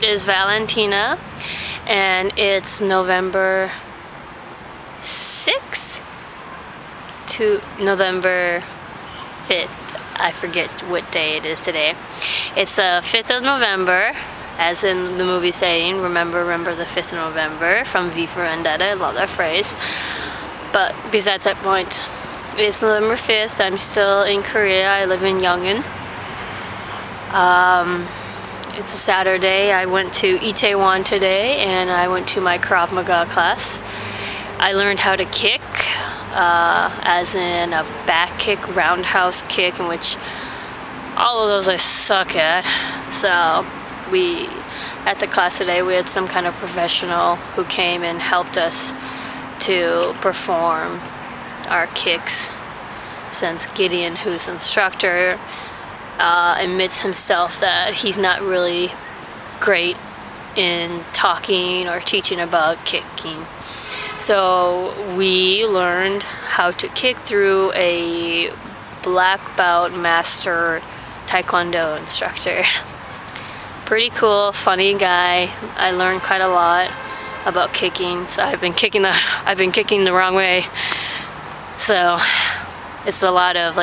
is Valentina, and it's November 6th to November 5th. I forget what day it is today. It's the 5th of November, as in the movie saying, remember the 5th of November from V for Vendetta. I love that phrase. But besides that point, it's November 5th. I'm still in Korea. I live in Yongin. It's a Saturday. I went to Itaewon today, and I went to my Krav Maga class. I learned how to kick, as in a back kick, roundhouse kick, in which all of those I suck at. So at the class today, we had some kind of professional who came and helped us to perform our kicks, since Gideon, who's instructor, admits himself that he's not really great in talking or teaching about kicking. So we learned how to kick through a black belt master taekwondo instructor. Pretty cool, funny guy. I learned quite a lot about kicking. So I've been kicking the wrong way. So it's a lot of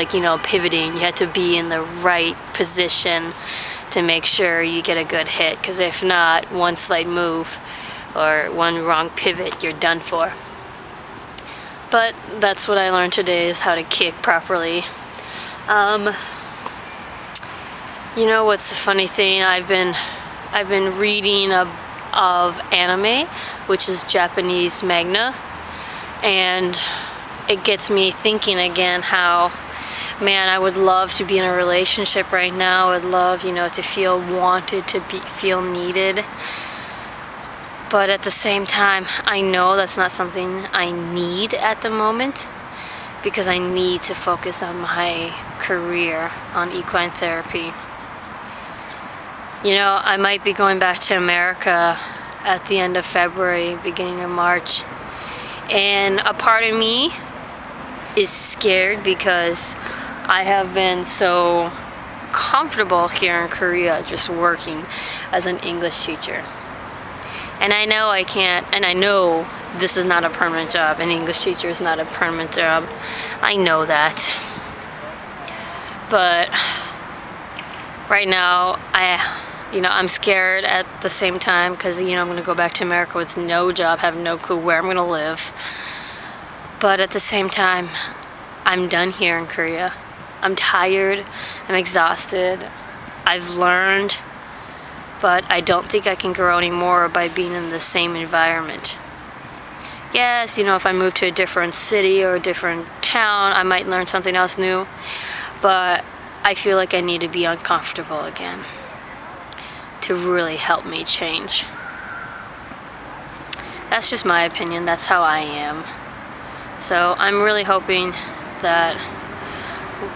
pivoting. You have to be in the right position to make sure you get a good hit, because if not, one slight move or one wrong pivot, you're done for. But that's what I learned today, is how to kick properly. What's the funny thing? I've been reading of anime, which is Japanese manga, and it gets me thinking again how, man, I would love to be in a relationship right now. I would love, to feel wanted, feel needed. But at the same time, I know that's not something I need at the moment, because I need to focus on my career, on equine therapy. I might be going back to America at the end of February, beginning of March. And a part of me is scared, because I have been so comfortable here in Korea just working as an English teacher. And I know I can't, and I know this is not a permanent job. An English teacher is not a permanent job. I know that. But right now, I'm scared at the same time, because, I'm going to go back to America with no job, have no clue where I'm going to live. But at the same time, I'm done here in Korea. I'm tired. I'm exhausted. I've learned. But I don't think I can grow anymore by being in the same environment. Yes, if I move to a different city or a different town, I might learn something else new. But I feel like I need to be uncomfortable again to really help me change. That's just my opinion. That's how I am. So I'm really hoping that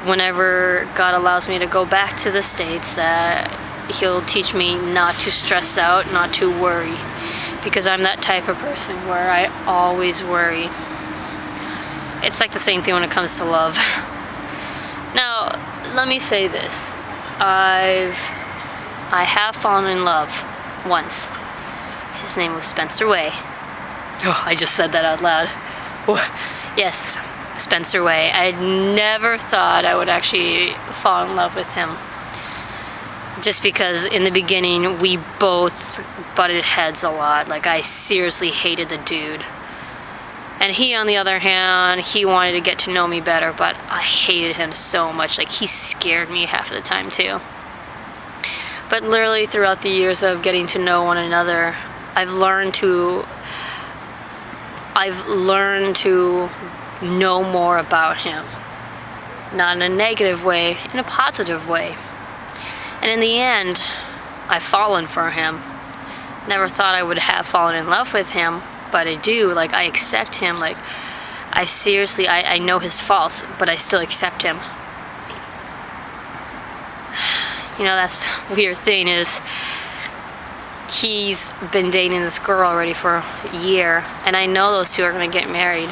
whenever God allows me to go back to the States, that He'll teach me not to stress out, not to worry, because I'm that type of person where I always worry. It's like the same thing when it comes to love. Now, let me say this. I have fallen in love once. His name was Spencer Way. Oh, I just said that out loud. Yes, Spencer Way. I never thought I would actually fall in love with him. Just because in the beginning we both butted heads a lot. I seriously hated the dude. And he, on the other hand, he wanted to get to know me better, but I hated him so much. He scared me half of the time too. But literally throughout the years of getting to know one another, I've learned to know more about him. Not in a negative way, in a positive way. And in the end, I've fallen for him. Never thought I would have fallen in love with him, but I do. I accept him. I know his faults, but I still accept him. That's the weird thing is, he's been dating this girl already for a year, and I know those two are going to get married.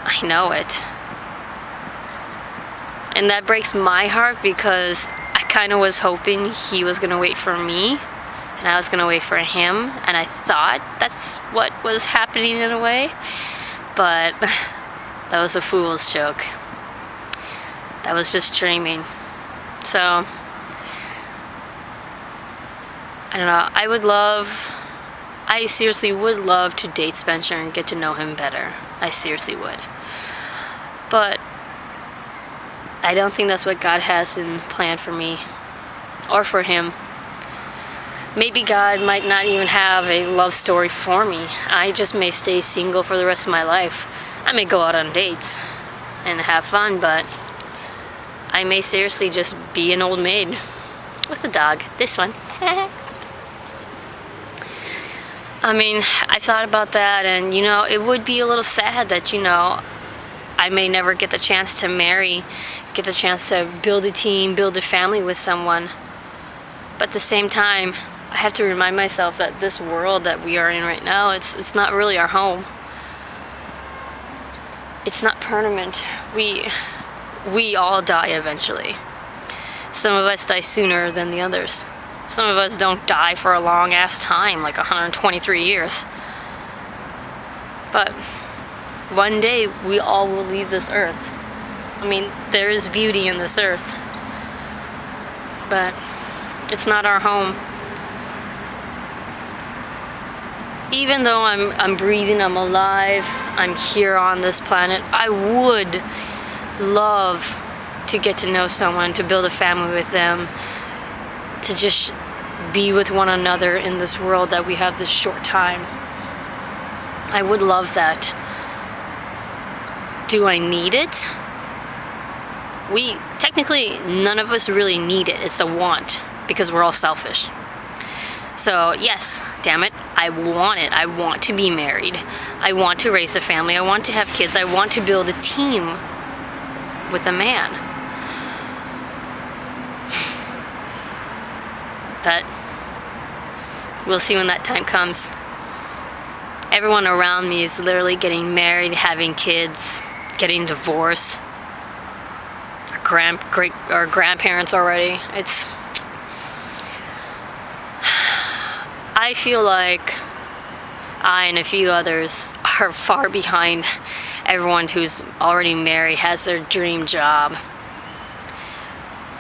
I know it. And that breaks my heart, because I kind of was hoping he was going to wait for me and I was gonna wait for him, and I thought that's what was happening in a way, but that was a fool's joke. That was just dreaming. So, I don't know, I seriously would love to date Spencer and get to know him better. I seriously would. But I don't think that's what God has in plan for me or for him. Maybe God might not even have a love story for me. I just may stay single for the rest of my life. I may go out on dates and have fun, but I may seriously just be an old maid with a dog. This one. I mean, I thought about that, and it would be a little sad that, I may never get the chance to marry, get the chance to build a team, build a family with someone. But at the same time, I have to remind myself that this world that we are in right now, it's not really our home. It's not permanent. We all die eventually. Some of us die sooner than the others. Some of us don't die for a long ass time, like 123 years. But one day we all will leave this earth. I mean, there is beauty in this earth, but it's not our home. Even though I'm breathing, I'm alive, I'm here on this planet, I would love to get to know someone, to build a family with them, to just be with one another in this world that we have this short time. I would love that. Do I need it? Technically, none of us really need it. It's a want, because we're all selfish. So yes, damn it, I want it. I want to be married. I want to raise a family. I want to have kids. I want to build a team with a man. But we'll see when that time comes. Everyone around me is literally getting married, having kids, getting divorced. Our grandparents already. I feel like I and a few others are far behind everyone who's already married, has their dream job.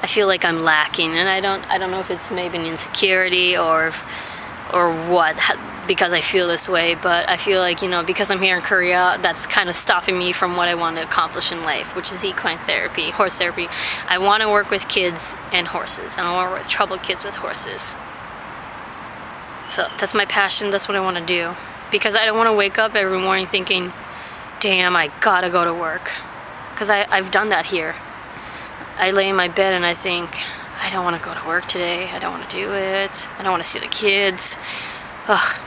I feel like I'm lacking, and I don't know if it's maybe an insecurity or what, because I feel this way, but I feel like, because I'm here in Korea, that's kind of stopping me from what I want to accomplish in life, which is equine therapy, horse therapy. I want to work with kids and horses. I don't want to work with troubled kids with horses. So that's my passion. That's what I want to do. Because I don't want to wake up every morning thinking, damn, I gotta go to work. Because I've done that here. I lay in my bed and I think, I don't want to go to work today. I don't want to do it. I don't want to see the kids. Ugh.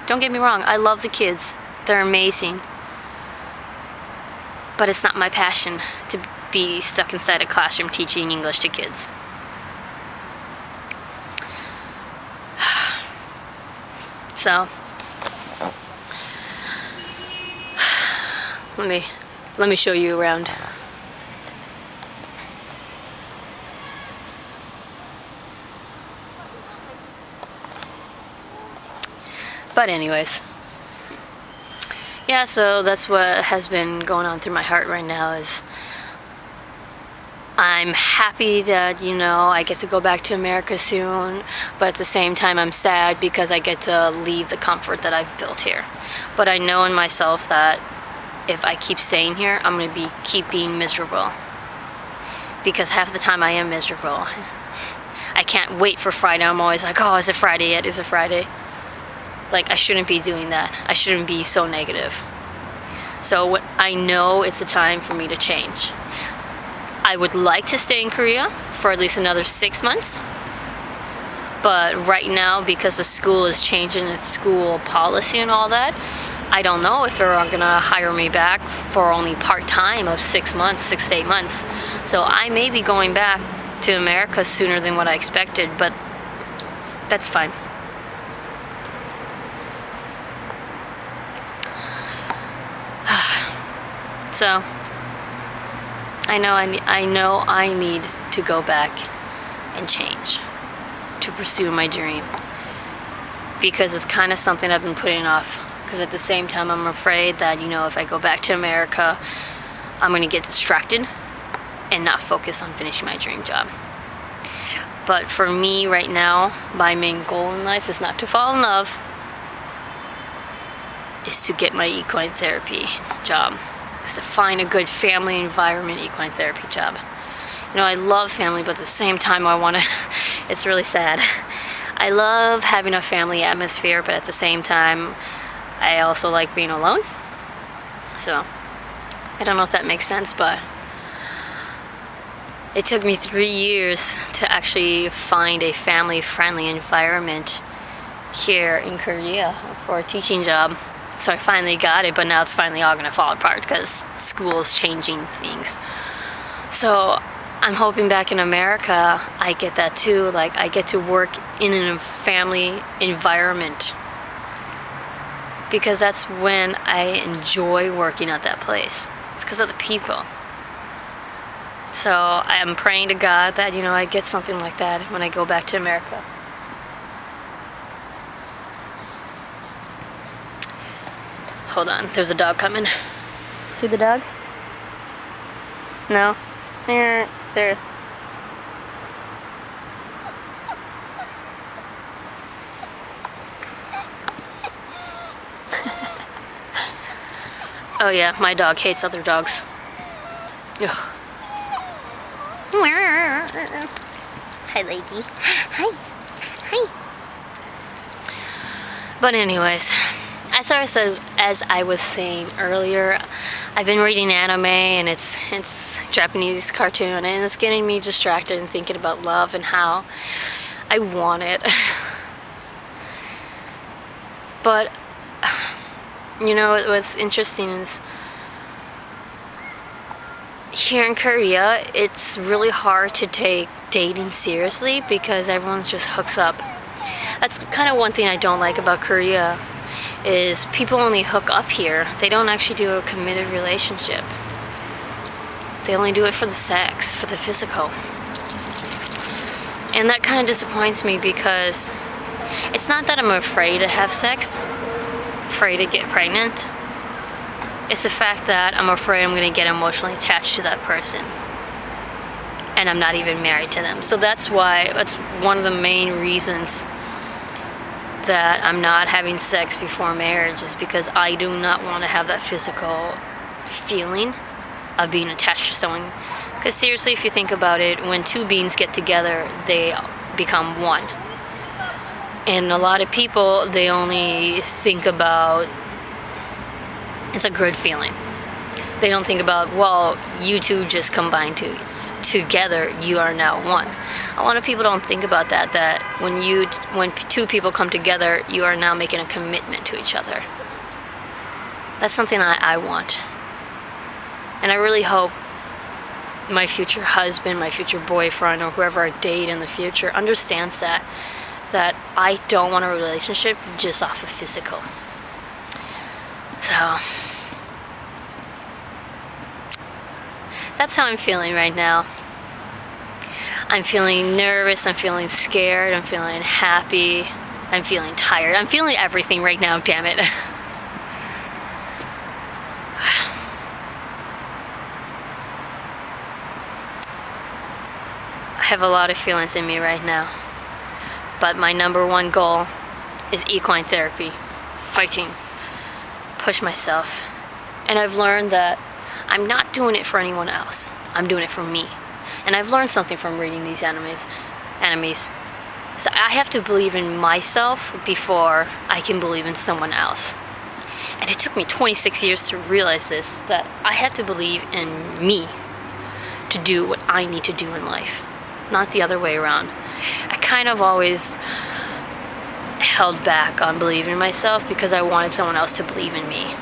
Don't get me wrong. I love the kids. They're amazing. But it's not my passion to be stuck inside a classroom teaching English to kids. So, let me show you around. But anyways, yeah, so that's what has been going on through my heart right now is I'm happy that, I get to go back to America soon, but at the same time I'm sad because I get to leave the comfort that I've built here. But I know in myself that if I keep staying here, I'm going to keep being miserable. Because half the time I am miserable. I can't wait for Friday. I'm always like, oh, is it Friday yet? Is it Friday? Like, I shouldn't be doing that. I shouldn't be so negative. So I know it's a time for me to change. I would like to stay in Korea for at least another 6 months. But right now, because the school is changing its school policy and all that, I don't know if they're going to hire me back for only part-time of 6 months, 6 to 8 months. So I may be going back to America sooner than what I expected, but that's fine. So I know I need to go back and change to pursue my dream. because it's kind of something I've been putting off. Because at the same time, I'm afraid that, if I go back to America, I'm going to get distracted and not focus on finishing my dream job. But for me right now, my main goal in life is not to fall in love, is to get my equine therapy job. Is to find a good family environment equine therapy job. I love family, but at the same time it's really sad. I love having a family atmosphere, but at the same time, I also like being alone. So, I don't know if that makes sense, but it took me 3 years to actually find a family-friendly environment here in Korea for a teaching job. So I finally got it, but now it's finally all gonna fall apart because school is changing things. So I'm hoping back in America, I get that too. Like, I get to work in a family environment, because that's when I enjoy working at that place. It's because of the people. So I'm praying to God that, I get something like that when I go back to America. Hold on, there's a dog coming. See the dog? No? There. Oh yeah, my dog hates other dogs. Ugh. Hi, lady. Hi. But anyways, as I was saying earlier, I've been reading anime, and it's Japanese cartoon, and it's getting me distracted and thinking about love and how I want it. But what's interesting is here in Korea, it's really hard to take dating seriously because everyone just hooks up. That's kind of one thing I don't like about Korea, is people only hook up here. They don't actually do a committed relationship. They only do it for the sex, for the physical. And that kind of disappoints me, because it's not that I'm afraid to have sex, afraid to get pregnant. It's the fact that I'm afraid I'm going to get emotionally attached to that person, and I'm not even married to them. So that's one of the main reasons that I'm not having sex before marriage, is because I do not want to have that physical feeling of being attached to someone. Because seriously, if you think about it, when two beings get together, they become one. And a lot of people, they only think about, it's a good feeling. They don't think about, well, you two just combined together, you are now one. A lot of people don't think about that when two people come together, you are now making a commitment to each other. That's something I want. And I really hope my future husband, my future boyfriend, or whoever I date in the future understands that I don't want a relationship just off of physical. So that's how I'm feeling right now. I'm feeling nervous, I'm feeling scared, I'm feeling happy, I'm feeling tired. I'm feeling everything right now, damn it. I have a lot of feelings in me right now. But my number one goal is equine therapy, fighting, push myself. And I've learned that I'm not doing it for anyone else. I'm doing it for me. And I've learned something from reading these enemies. So I have to believe in myself before I can believe in someone else. And it took me 26 years to realize this, that I have to believe in me to do what I need to do in life, not the other way around. I kind of always held back on believing in myself because I wanted someone else to believe in me.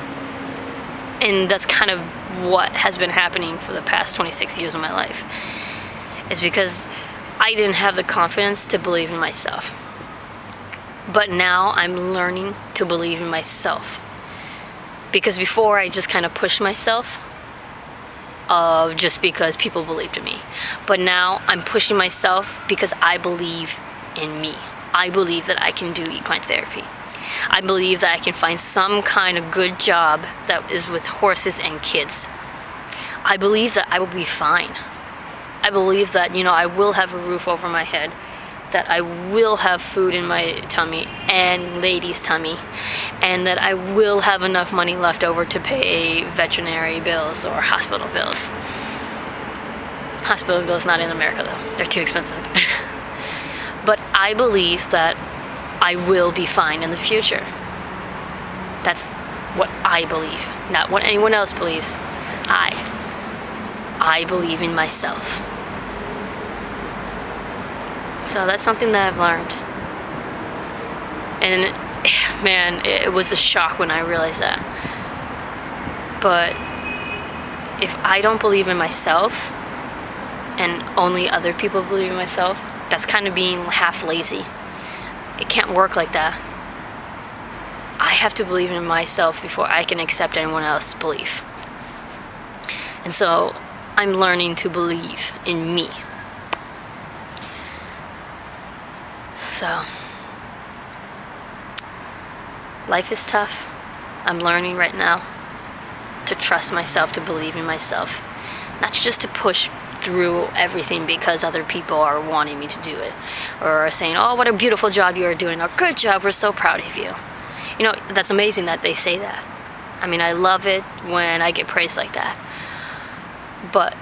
And that's kind of what has been happening for the past 26 years of my life. Is because I didn't have the confidence to believe in myself. But now I'm learning to believe in myself. Because before I just kind of pushed myself just because people believed in me. But now I'm pushing myself because I believe in me. I believe that I can do equine therapy. I believe that I can find some kind of good job that is with horses and kids. I believe that I will be fine. I believe that, I will have a roof over my head, that I will have food in my tummy and Lady's tummy, and that I will have enough money left over to pay veterinary bills or hospital bills. Hospital bills not in America though. They're too expensive. But I believe that I will be fine in the future. That's what I believe, not what anyone else believes. I believe in myself. So that's something that I've learned. And man, it was a shock when I realized that. But if I don't believe in myself and only other people believe in myself, that's kind of being half lazy. It can't work like that. I have to believe in myself before I can accept anyone else's belief. And so I'm learning to believe in me. So life is tough. I'm learning right now to trust myself, to believe in myself, not just to push through everything because other people are wanting me to do it, or are saying, oh, what a beautiful job you are doing, or good job, we're so proud of you. That's amazing that they say that. I mean, I love it when I get praised like that. But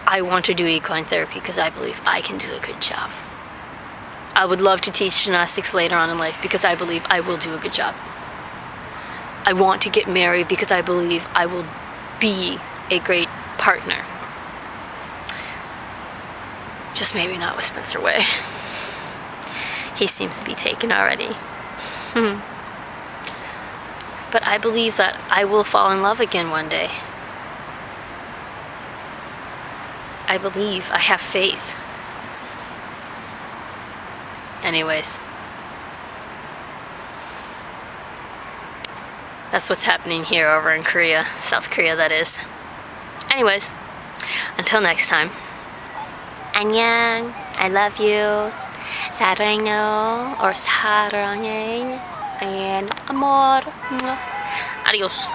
I want to do equine therapy because I believe I can do a good job. I would love to teach gymnastics later on in life because I believe I will do a good job. I want to get married because I believe I will be a great partner. Just maybe not with Spencer Way. He seems to be taken already. But I believe that I will fall in love again one day. I believe, I have faith. Anyways, that's what's happening here over in Korea, South Korea that is. Anyways, until next time. 안녕. I love you. 사랑해요 or 사랑해 and amor. Adios.